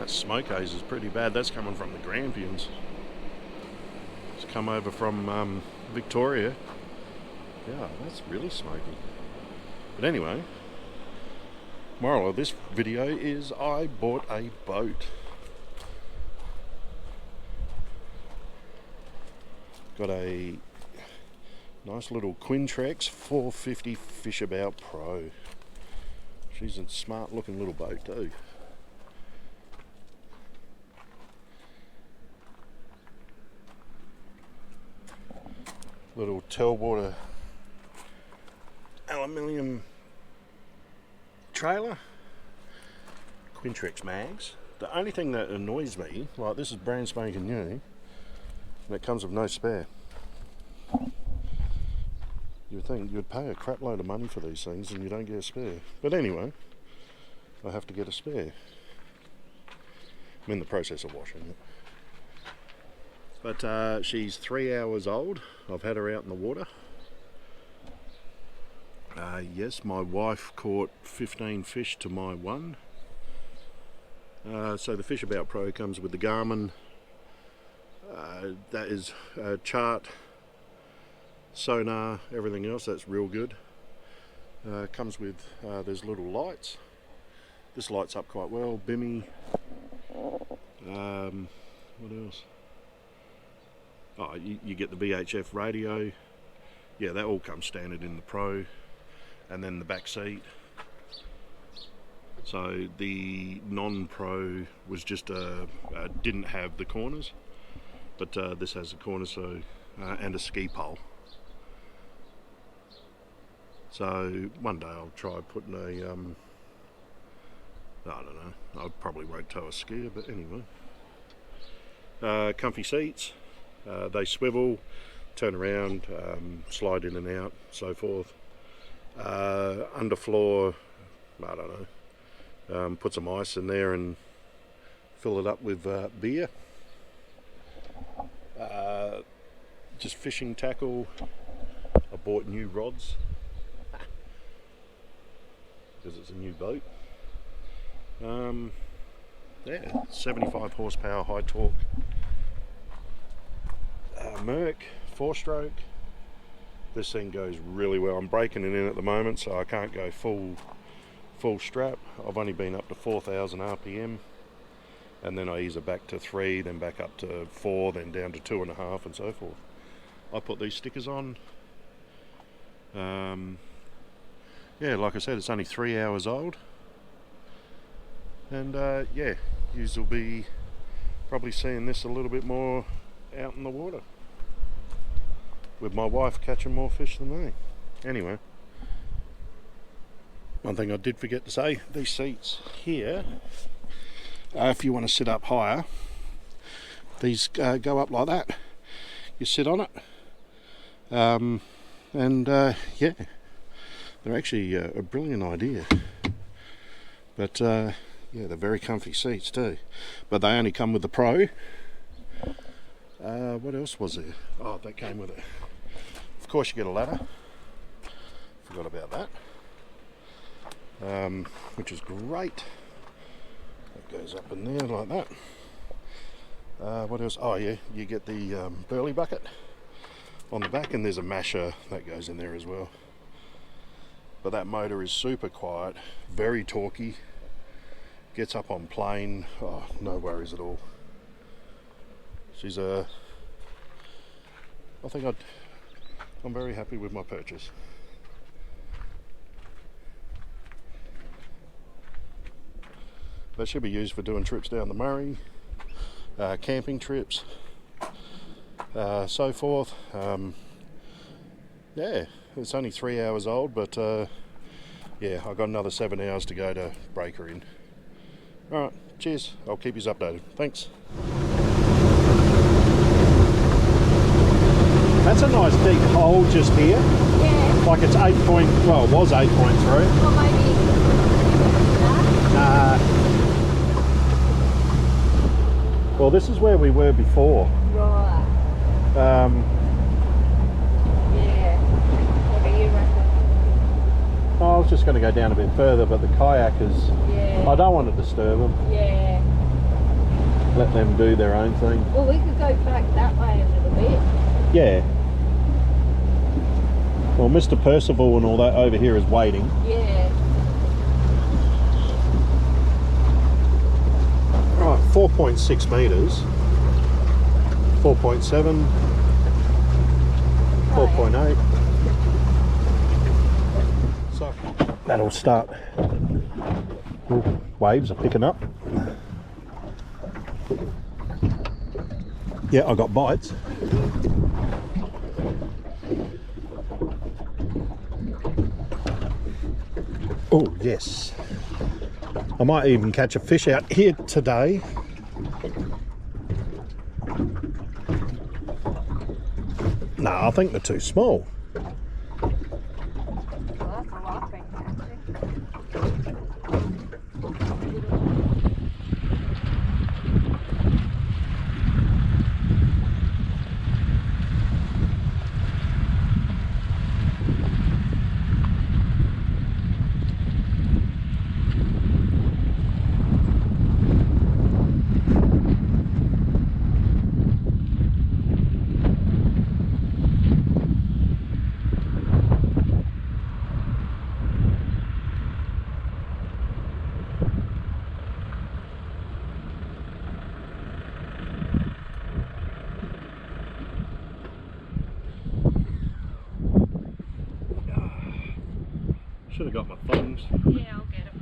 That smoke haze is pretty bad. That's coming from the Grampians. It's come over from Victoria. Yeah, that's really smoky. But anyway, moral of this video is I bought a boat. Got a nice little Quintrex 450 Fishabout Pro. She's a smart looking little boat too. Little tailwater aluminium trailer, Quintrex mags. The only thing that annoys me, like this is brand spanking new, and it comes with no spare. You would think you'd pay a crap load of money for these things and you don't get a spare. But anyway, I have to get a spare. I'm in the process of washing it. But she's 3 hours old. I've had her out in the water. Yes, my wife caught 15 fish to my 1. So the Fishabout Pro comes with the Garmin. That is chart, sonar, everything else. That's real good. Comes with there's little lights. This lights up quite well. Bimmy. What else? Oh, you get the VHF radio. Yeah, that all comes standard in the Pro. And then the back seat. So the non-Pro was just didn't have the corners, but this has the corners, so and a ski pole. So one day I'll try putting a I don't know. I probably won't tow a skier, but anyway. Comfy seats. They swivel, turn around, slide in and out, so forth. Underfloor, I don't know. Put some ice in there and fill it up with beer. Just fishing tackle. I bought new rods because it's a new boat. Yeah, 75 horsepower, high torque. Mercury Fourstroke. This thing goes really well. I'm breaking it in at the moment, so I can't go full strap. I've only been up to 4,000 RPM, and then I ease it back to 3, then back up to 4, then down to 2.5, and so forth. I put these stickers on. Yeah, like I said, it's only 3 hours old, and yeah, you'll be probably seeing this a little bit more out in the water, with my wife catching more fish than me. Anyway, one thing I did forget to say, these seats here, if you want to sit up higher, these go up like that. You sit on it, and yeah, they're actually a brilliant idea. But yeah, they're very comfy seats too. But they only come with the Pro. What else was there? Oh, that came with it. Of course you get a ladder. Forgot about that. Which is great. That goes up in there like that. What else? Oh yeah, you get the burley bucket on the back, and there's a masher that goes in there as well. But that motor is super quiet, very torquey. Gets up on plane. Oh, no worries at all. She's I'm very happy with my purchase. That should be used for doing trips down the Murray, camping trips, so forth. Yeah, it's only 3 hours old, but yeah, I've got another 7 hours to go to break her in. Alright, cheers. I'll keep you updated. Thanks. That's a nice deep hole just here. Yeah. Like it's 8 point, well, it was 8.3. Well, maybe. Nah. Well, this is where we were before. Right. Yeah. What do you reckon? I was just going to go down a bit further, but the kayakers, Yeah. I don't want to disturb them. Yeah. let them do their own thing. Well, we could go back that way a little bit. Yeah. Well, Mr. Percival and all that over here is waiting. Yeah. Right, 4.6 metres. 4.7. 4.8. So that'll start. Ooh, waves are picking up. Yeah, I got bites. Oh yes, I might even catch a fish out here today. No, I think they're too small. Well, that's a lot big, actually. Should have got my thongs. Yeah, I'll get it.